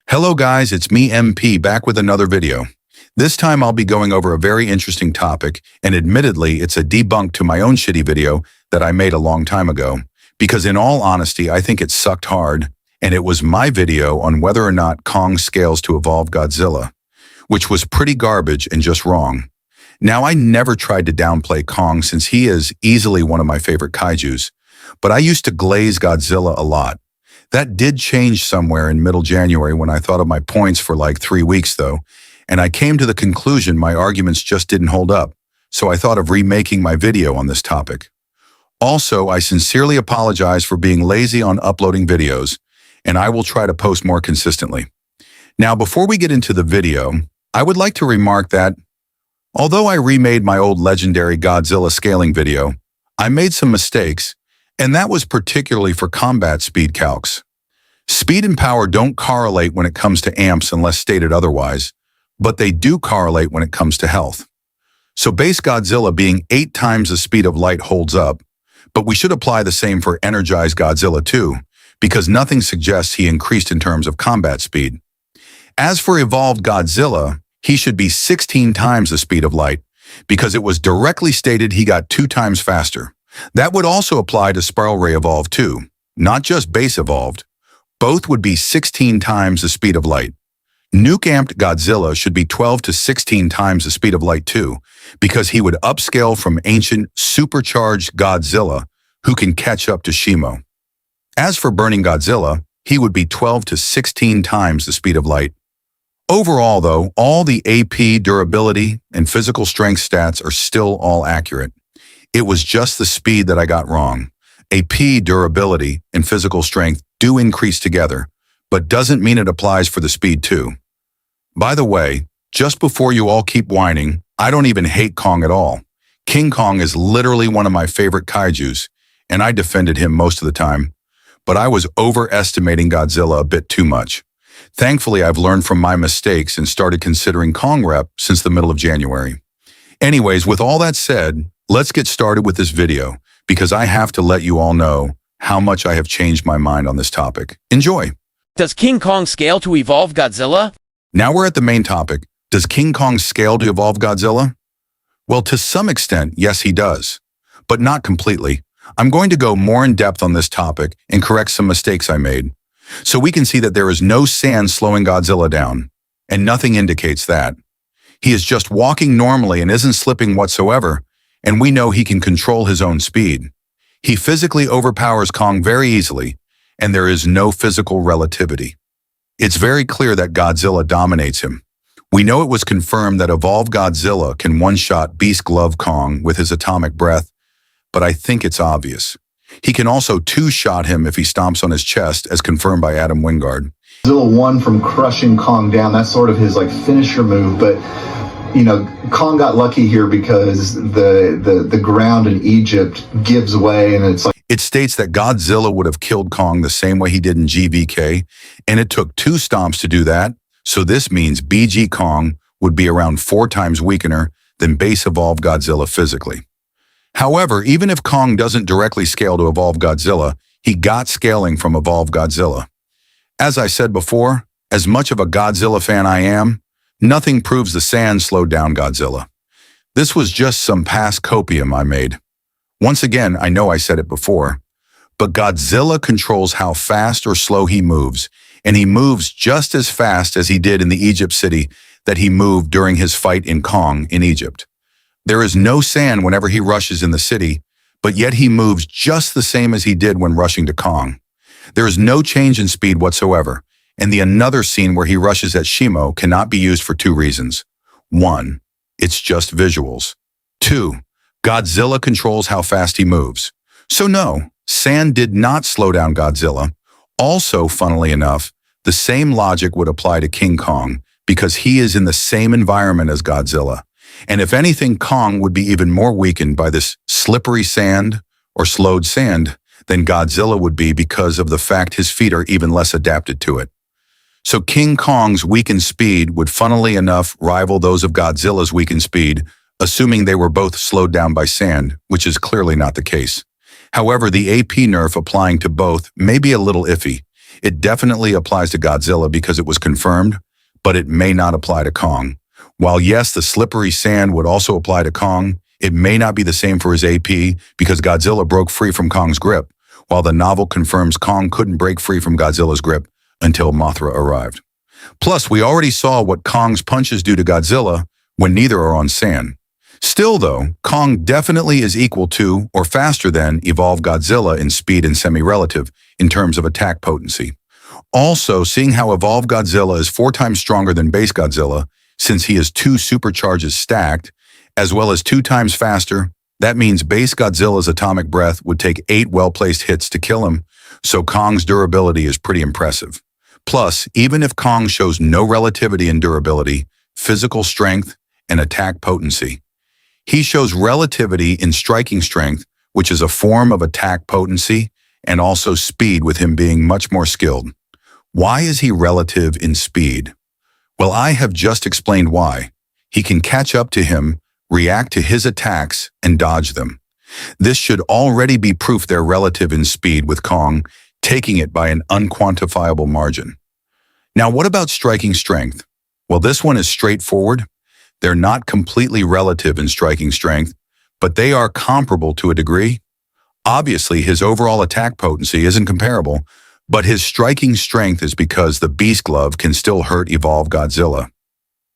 Hello guys, it's me MP back with another video. This time I'll be going over a very interesting topic, and admittedly it's a debunk to my own shitty video that I made a long time ago, because in all honesty I think it sucked hard, and it was my video on whether or not Kong scales to Evolved Godzilla, which was pretty garbage and just wrong. Now I never tried to downplay Kong since he is easily one of my favorite kaijus, but I used to glaze Godzilla a lot. That did change somewhere in middle January when I thought of my points for like 3 weeks though, and I came to the conclusion my arguments just didn't hold up, so I thought of remaking my video on this topic. Also, I sincerely apologize for being lazy on uploading videos, and I will try to post more consistently. Now, before we get into the video, I would like to remark that, although I remade my old legendary Godzilla scaling video, I made some mistakes, and that was particularly for combat speed calcs. Speed and power don't correlate when it comes to amps unless stated otherwise, but they do correlate when it comes to health. So base Godzilla being 8 times the speed of light holds up, but we should apply the same for energized Godzilla too, because nothing suggests he increased in terms of combat speed. As for Evolved Godzilla, he should be 16 times the speed of light, because it was directly stated he got 2 times faster. That would also apply to Spiral Ray Evolved too, not just Base Evolved. Both would be 16 times the speed of light. Nuke-amped Godzilla should be 12 to 16 times the speed of light too, because he would upscale from ancient, supercharged Godzilla who can catch up to Shimo. As for Burning Godzilla, he would be 12 to 16 times the speed of light. Overall though, all the AP, durability, and physical strength stats are still all accurate. It was just the speed that I got wrong. AP, durability, and physical strength do increase together, but doesn't mean it applies for the speed too. By the way, just before you all keep whining, I don't even hate Kong at all. King Kong is literally one of my favorite kaijus, and I defended him most of the time, but I was overestimating Godzilla a bit too much. Thankfully, I've learned from my mistakes and started considering Kong rep since the middle of January. Anyways, with all that said, let's get started with this video, because I have to let you all know how much I have changed my mind on this topic. Enjoy! Does King Kong scale to Evolve Godzilla? Now we're at the main topic. Does King Kong scale to Evolve Godzilla? Well, to some extent, yes he does, but not completely. I'm going to go more in depth on this topic and correct some mistakes I made, so we can see that there is no sand slowing Godzilla down, and nothing indicates that. He is just walking normally and isn't slipping whatsoever, and we know he can control his own speed. He physically overpowers Kong very easily, and there is no physical relativity. It's very clear that Godzilla dominates him. We know it was confirmed that Evolved Godzilla can one-shot Beast Glove Kong with his atomic breath, but I think it's obvious. He can also two-shot him if he stomps on his chest, as confirmed by Adam Wingard. Godzilla won from crushing Kong down. That's sort of his finisher move, but you know, Kong got lucky here because the ground in Egypt gives way, and it's like... It states that Godzilla would have killed Kong the same way he did in GVK, and it took 2 stomps to do that, so this means BG Kong would be around 4 times weaker than base Evolved Godzilla physically. However, even if Kong doesn't directly scale to Evolved Godzilla, he got scaling from Evolved Godzilla. As I said before, as much of a Godzilla fan I am, nothing proves the sand slowed down Godzilla. This was just some past copium I made. Once again, I know I said it before, but Godzilla controls how fast or slow he moves, and he moves just as fast as he did in the Egypt city that he moved during his fight in Kong in Egypt. There is no sand whenever he rushes in the city, but yet he moves just the same as he did when rushing to Kong. There is no change in speed whatsoever, and the another scene where he rushes at Shimo cannot be used for 2 reasons. 1, it's just visuals. 2, Godzilla controls how fast he moves. So no, sand did not slow down Godzilla. Also, funnily enough, the same logic would apply to King Kong, because he is in the same environment as Godzilla. And if anything, Kong would be even more weakened by this slippery sand or slowed sand than Godzilla would be, because of the fact his feet are even less adapted to it. So King Kong's weakened speed would funnily enough rival those of Godzilla's weakened speed, assuming they were both slowed down by sand, which is clearly not the case. However, the AP nerf applying to both may be a little iffy. It definitely applies to Godzilla because it was confirmed, but it may not apply to Kong. While yes, the slippery sand would also apply to Kong, it may not be the same for his AP because Godzilla broke free from Kong's grip, while the novel confirms Kong couldn't break free from Godzilla's grip until Mothra arrived. Plus, we already saw what Kong's punches do to Godzilla when neither are on sand. Still though, Kong definitely is equal to or faster than Evolved Godzilla in speed and semi-relative in terms of attack potency. Also, seeing how Evolved Godzilla is 4 times stronger than base Godzilla, since he has 2 supercharges stacked, as well as 2 times faster, that means base Godzilla's atomic breath would take 8 well-placed hits to kill him, so Kong's durability is pretty impressive. Plus, even if Kong shows no relativity in durability, physical strength, and attack potency, he shows relativity in striking strength, which is a form of attack potency, and also speed with him being much more skilled. Why is he relative in speed? Well, I have just explained why. He can catch up to him, react to his attacks, and dodge them. This should already be proof they're relative in speed with Kong, taking it by an unquantifiable margin. Now, what about striking strength? Well, this one is straightforward. They're not completely relative in striking strength, but they are comparable to a degree. Obviously, his overall attack potency isn't comparable, but his striking strength is because the Beast Glove can still hurt Evolved Godzilla.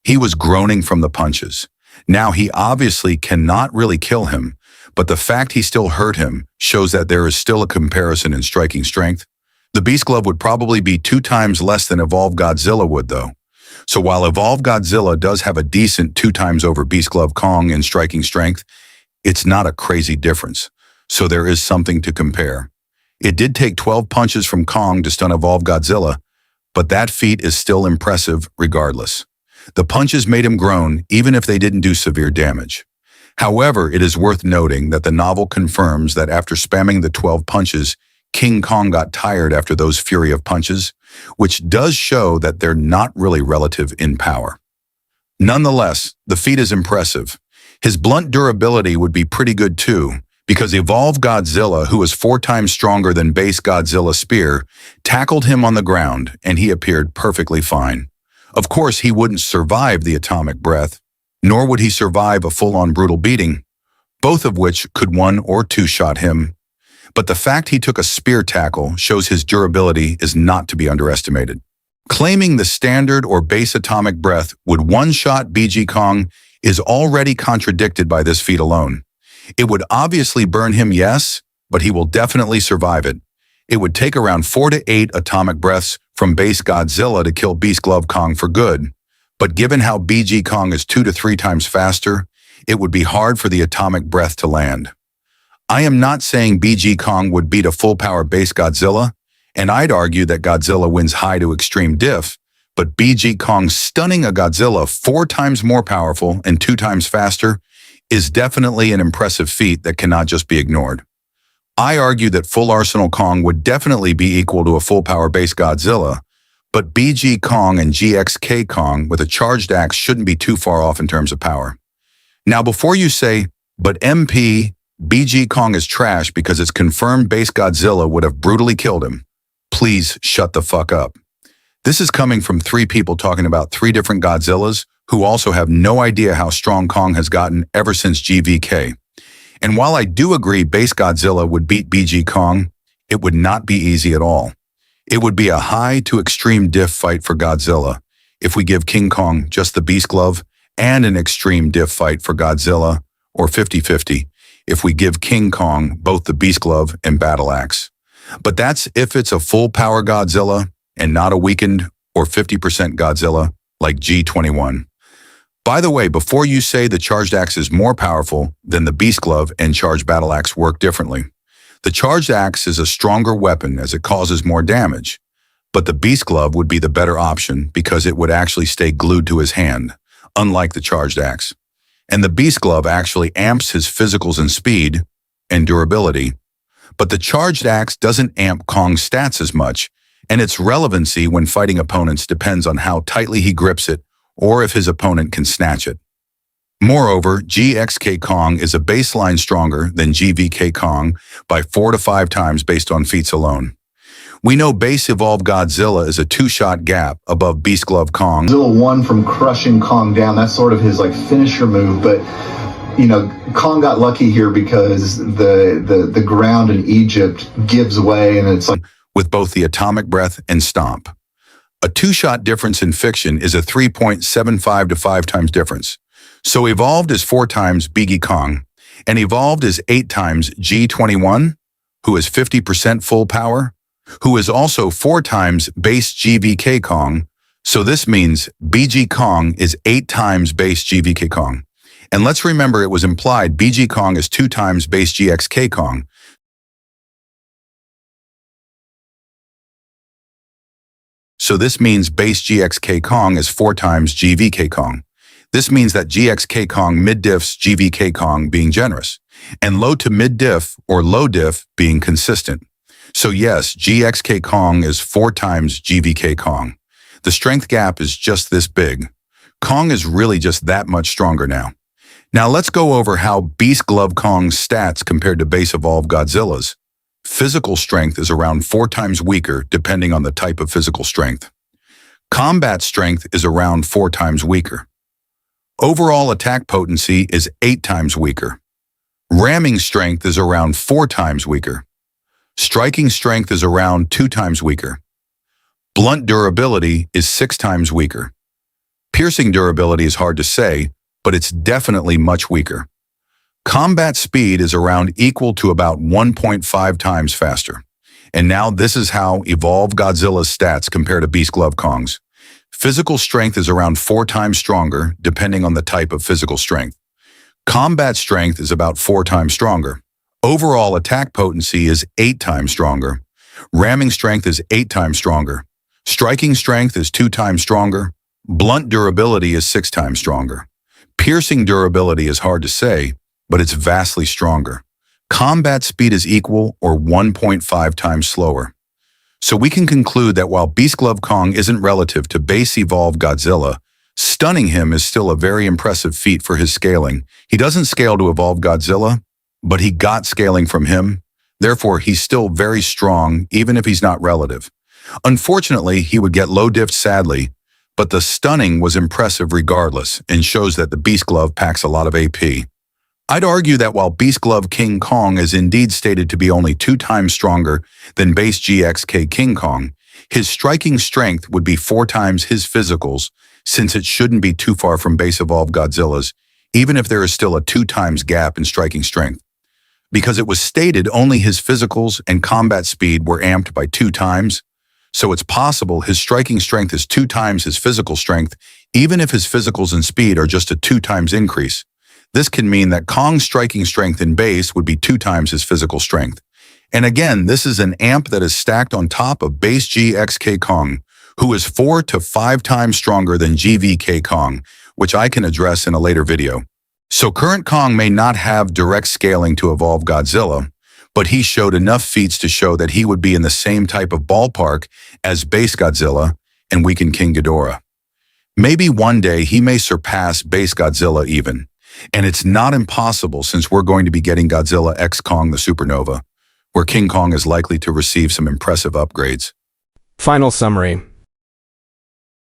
He was groaning from the punches. Now, he obviously cannot really kill him, but the fact he still hurt him shows that there is still a comparison in striking strength. The Beast Glove would probably be 2 times less than Evolved Godzilla would, though. So while Evolved Godzilla does have a decent 2 times over Beast Glove Kong in striking strength, it's not a crazy difference. So there is something to compare. It did take 12 punches from Kong to stun Evolved Godzilla, but that feat is still impressive regardless. The punches made him groan even if they didn't do severe damage. However, it is worth noting that the novel confirms that after spamming the 12 punches, King Kong got tired after those fury of punches, which does show that they're not really relative in power. Nonetheless, the feat is impressive. His blunt durability would be pretty good too, because Evolved Godzilla, who is 4 times stronger than base Godzilla Spear, tackled him on the ground and he appeared perfectly fine. Of course, he wouldn't survive the atomic breath, nor would he survive a full-on brutal beating, both of which could 1 or 2 shot him. But the fact he took a spear tackle shows his durability is not to be underestimated. Claiming the standard or base atomic breath would one-shot BG Kong is already contradicted by this feat alone. It would obviously burn him, yes, but he will definitely survive it. It would take around 4 to 8 atomic breaths from base Godzilla to kill Beast Glove Kong for good. But given how BG Kong is 2 to 3 times faster, it would be hard for the atomic breath to land. I am not saying BG Kong would beat a full-power base Godzilla, and I'd argue that Godzilla wins high to extreme diff, but BG Kong stunning a Godzilla 4 times more powerful and 2 times faster is definitely an impressive feat that cannot just be ignored. I argue that Full Arsenal Kong would definitely be equal to a full-power base Godzilla, but BG Kong and GXK Kong with a charged axe shouldn't be too far off in terms of power. Now, before you say, but MP, BG Kong is trash because it's confirmed base Godzilla would have brutally killed him, please shut the fuck up. This is coming from 3 people talking about 3 different Godzillas who also have no idea how strong Kong has gotten ever since GVK. And while I do agree base Godzilla would beat BG Kong, it would not be easy at all. It would be a high to extreme diff fight for Godzilla if we give King Kong just the Beast Glove and an extreme diff fight for Godzilla, or 50-50, if we give King Kong both the Beast Glove and Battle Axe. But that's if it's a full-power Godzilla and not a weakened or 50% Godzilla like G21. By the way, before you say the charged axe is more powerful than the Beast Glove and charged Battle Axe work differently. The charged axe is a stronger weapon as it causes more damage, but the Beast Glove would be the better option because it would actually stay glued to his hand, unlike the charged axe. And the Beast Glove actually amps his physicals and speed and durability, but the charged axe doesn't amp Kong's stats as much, and its relevancy when fighting opponents depends on how tightly he grips it or if his opponent can snatch it. Moreover, GXK Kong is a baseline stronger than GVK Kong by 4 to 5 times based on feats alone. We know base Evolved Godzilla is a two-shot gap above Beast Glove Kong. Godzilla won from crushing Kong down. That's sort of his like finisher move, but Kong got lucky here because the ground in Egypt gives way, and it's like with both the atomic breath and stomp. A two-shot difference in fiction is a 3.75 to 5 times difference. So Evolved is 4 times BG Kong, and Evolved is 8 times G21, who is 50% full power, who is also 4 times base GVK Kong. So this means BG Kong is 8 times base GVK Kong. And let's remember it was implied BG Kong is 2 times base GXK Kong. So this means base GXK Kong is 4 times GVK Kong. This means that GXK Kong mid-diffs GVK Kong being generous, and low to mid-diff or low diff being consistent. So yes, GXK Kong is 4 times GVK Kong. The strength gap is just this big. Kong is really just that much stronger now. Now let's go over how Beast Glove Kong's stats compared to base Evolved Godzilla's. Physical strength is around 4 times weaker depending on the type of physical strength. Combat strength is around 4 times weaker. Overall attack potency is 8 times weaker. Ramming strength is around 4 times weaker. Striking strength is around 2 times weaker. Blunt durability is 6 times weaker. Piercing durability is hard to say, but it's definitely much weaker. Combat speed is around equal to about 1.5 times faster. And now this is how Evolved Godzilla's stats compare to Beast Glove Kong's. Physical strength is around 4 times stronger, depending on the type of physical strength. Combat strength is about 4 times stronger. Overall attack potency is 8 times stronger. Ramming strength is 8 times stronger. Striking strength is 2 times stronger. Blunt durability is 6 times stronger. Piercing durability is hard to say, but it's vastly stronger. Combat speed is equal or 1.5 times slower. So we can conclude that while Beast Glove Kong isn't relative to base Evolved Godzilla, stunning him is still a very impressive feat for his scaling. He doesn't scale to Evolved Godzilla, but he got scaling from him. Therefore, he's still very strong, even if he's not relative. Unfortunately, he would get low diffed sadly, but the stunning was impressive regardless and shows that the Beast Glove packs a lot of AP. I'd argue that while Beast Glove King Kong is indeed stated to be only 2 times stronger than base GXK King Kong, his striking strength would be 4 times his physicals, since it shouldn't be too far from base Evolved Godzilla's, even if there is still a 2 times gap in striking strength. Because it was stated only his physicals and combat speed were amped by 2 times, so it's possible his striking strength is 2 times his physical strength, even if his physicals and speed are just a 2 times increase. This can mean that Kong's striking strength in base would be 2 times his physical strength. And again, this is an amp that is stacked on top of base GXK Kong, who is 4 to 5 times stronger than GVK Kong, which I can address in a later video. So current Kong may not have direct scaling to Evolved Godzilla, but he showed enough feats to show that he would be in the same type of ballpark as base Godzilla and weakened King Ghidorah. Maybe one day he may surpass base Godzilla even. And it's not impossible since we're going to be getting Godzilla X Kong the Supernova, where King Kong is likely to receive some impressive upgrades. Final summary.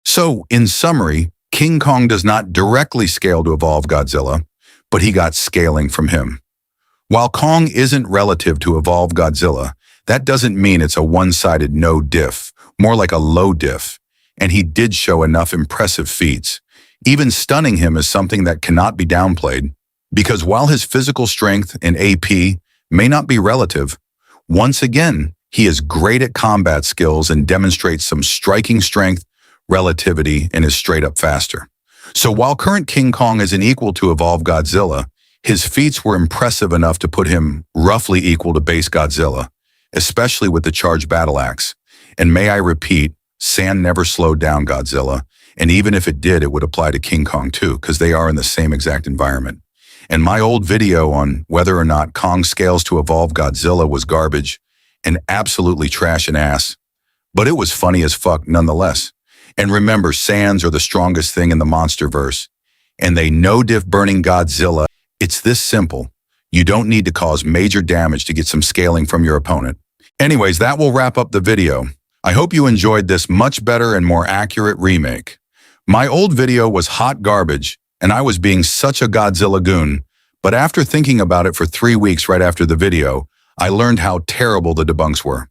So, in summary, King Kong does not directly scale to Evolved Godzilla, but he got scaling from him. While Kong isn't relative to Evolved Godzilla, that doesn't mean it's a one-sided no diff, more like a low diff, and he did show enough impressive feats. Even stunning him is something that cannot be downplayed, because while his physical strength and AP may not be relative, once again, he is great at combat skills and demonstrates some striking strength, relativity, and is straight up faster. So while current King Kong isn't equal to Evolved Godzilla, his feats were impressive enough to put him roughly equal to base Godzilla, especially with the charged battle axe. And may I repeat, sand never slowed down Godzilla, and even if it did, it would apply to King Kong too, because they are in the same exact environment. And my old video on whether or not Kong scales to Evolved Godzilla was garbage and absolutely trash and ass, but it was funny as fuck nonetheless. And remember, sands are the strongest thing in the monsterverse, and they no-diff burning Godzilla. It's this simple. You don't need to cause major damage to get some scaling from your opponent. Anyways, that will wrap up the video. I hope you enjoyed this much better and more accurate remake. My old video was hot garbage, and I was being such a Godzilla goon, but after thinking about it for 3 weeks right after the video, I learned how terrible the debunks were.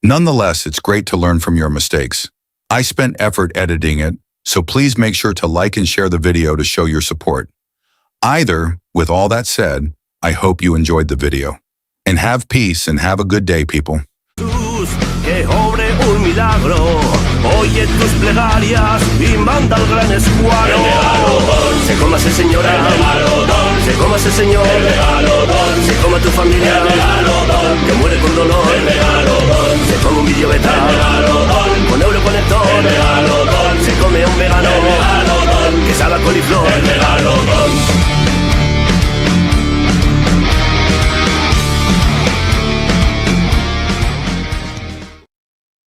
Nonetheless, it's great to learn from your mistakes. I spent effort editing it, so please make sure to like and share the video to show your support. With all that said, I hope you enjoyed the video. And have peace and have a good day, people. Que obre un milagro, oye tus plegarias y manda al gran escuadrón. El Megalodón, se coma ese señor. El Megalodón, se coma ese señor. El Megalodón, se coma tu familia. El Megalodón, que muere con dolor. El Megalodón, se come un vídeo beta. El Megalodón.